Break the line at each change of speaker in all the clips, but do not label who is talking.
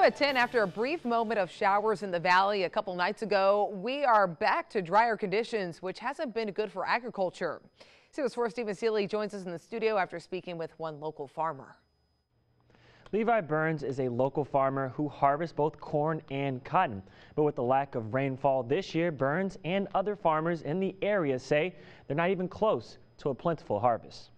New at 10 after a brief moment of showers in the valley a couple nights ago. We are back to drier conditions, which hasn't been good for agriculture. CBS 4 Stephen Seeley joins us in the studio after speaking with one local farmer.
Levi Burns is a local farmer who harvests both corn and cotton. But with the lack of rainfall this year, Burns and other farmers in the area say they're not even close to a plentiful harvest.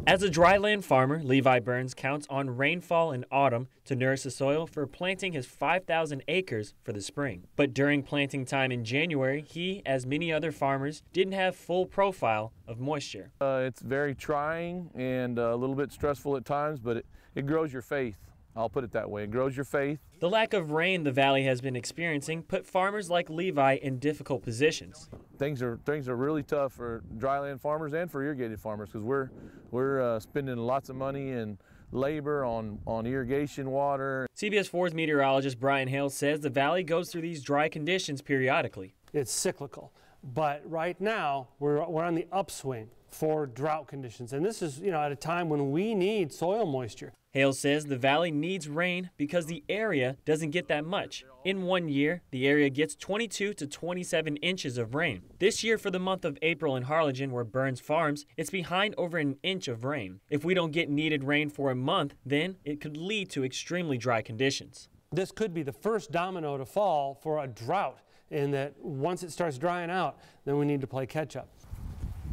As a dryland farmer, Levi Burns counts on rainfall in autumn to nourish the soil for planting his 5,000 acres for the spring. But during planting time in January, he, as many other farmers, didn't have full profile of moisture.
It's very trying and a little bit stressful at times, but it grows your faith. I'll put it that way. It grows your faith.
The lack of rain the valley has been experiencing put farmers like Levi in difficult positions.
Things are really tough for dryland farmers and for irrigated farmers because we're spending lots of money and labor on irrigation water.
CBS 4's meteorologist Brian Hale says the valley goes through these dry conditions periodically.
It's cyclical, but right now we're on the upswing for drought conditions, and this is at a time when we need soil moisture.
Hale says the valley needs rain because the area doesn't get that much. In 1 year, the area gets 22 to 27 inches of rain. This year for the month of April in Harlingen, where Burns farms, it's behind over an inch of rain. If we don't get needed rain for a month, then it could lead to extremely dry conditions.
This could be the first domino to fall for a drought, in that once it starts drying out, then we need to play catch up.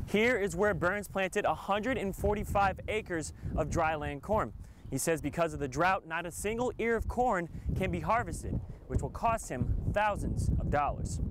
Here is where Burns planted 145 acres of dryland corn. He says because of the drought, not a single ear of corn can be harvested, which will cost him thousands of dollars.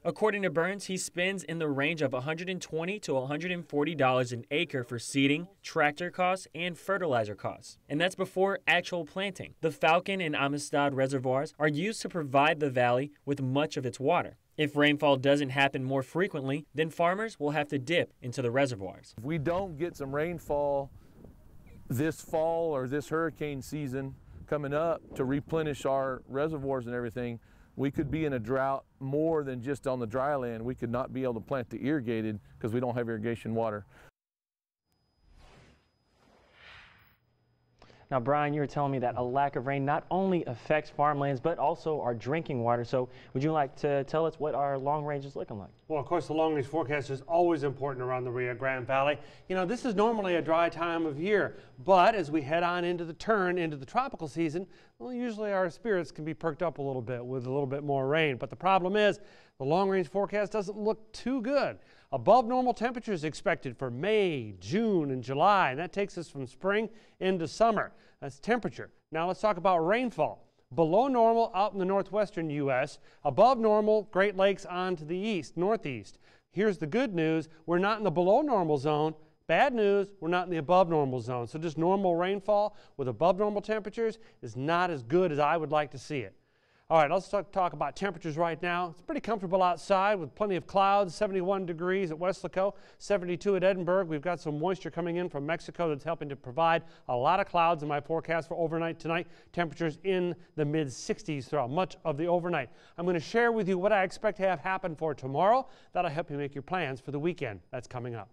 According to Burns, he spends in the range of $120 to $140 an acre for seeding, tractor costs, and fertilizer costs. And that's before actual planting. The Falcon and Amistad reservoirs are used to provide the valley with much of its water. If rainfall doesn't happen more frequently, then farmers will have to dip into the reservoirs.
If we don't get some rainfall this fall or this hurricane season coming up to replenish our reservoirs and everything, we could be in a drought more than just on the dry land. We could not be able to plant the irrigated because we don't have irrigation water.
Now, Brian, you were telling me that a lack of rain not only affects farmlands, but also our drinking water. So would you like to tell us what our long range is looking like?
Well, of course, the long range forecast is always important around the Rio Grande Valley. This is normally a dry time of year, but as we head on into the tropical season, well, usually our spirits can be perked up a little bit with a little bit more rain. But the problem is the long range forecast doesn't look too good. Above normal temperatures expected for May, June, and July, and that takes us from spring into summer. That's temperature. Now let's talk about rainfall. Below normal out in the northwestern U.S., above normal Great Lakes on to the east, northeast. Here's the good news. We're not in the below normal zone. Bad news, we're not in the above normal zone. So just normal rainfall with above normal temperatures is not as good as I would like to see it. All right, let's talk about temperatures right now. It's pretty comfortable outside with plenty of clouds, 71 degrees at Weslaco, 72 at Edinburgh. We've got some moisture coming in from Mexico that's helping to provide a lot of clouds in my forecast for overnight tonight. Temperatures in the mid-60s throughout much of the overnight. I'm going to share with you what I expect to have happen for tomorrow. That'll help you make your plans for the weekend that's coming up.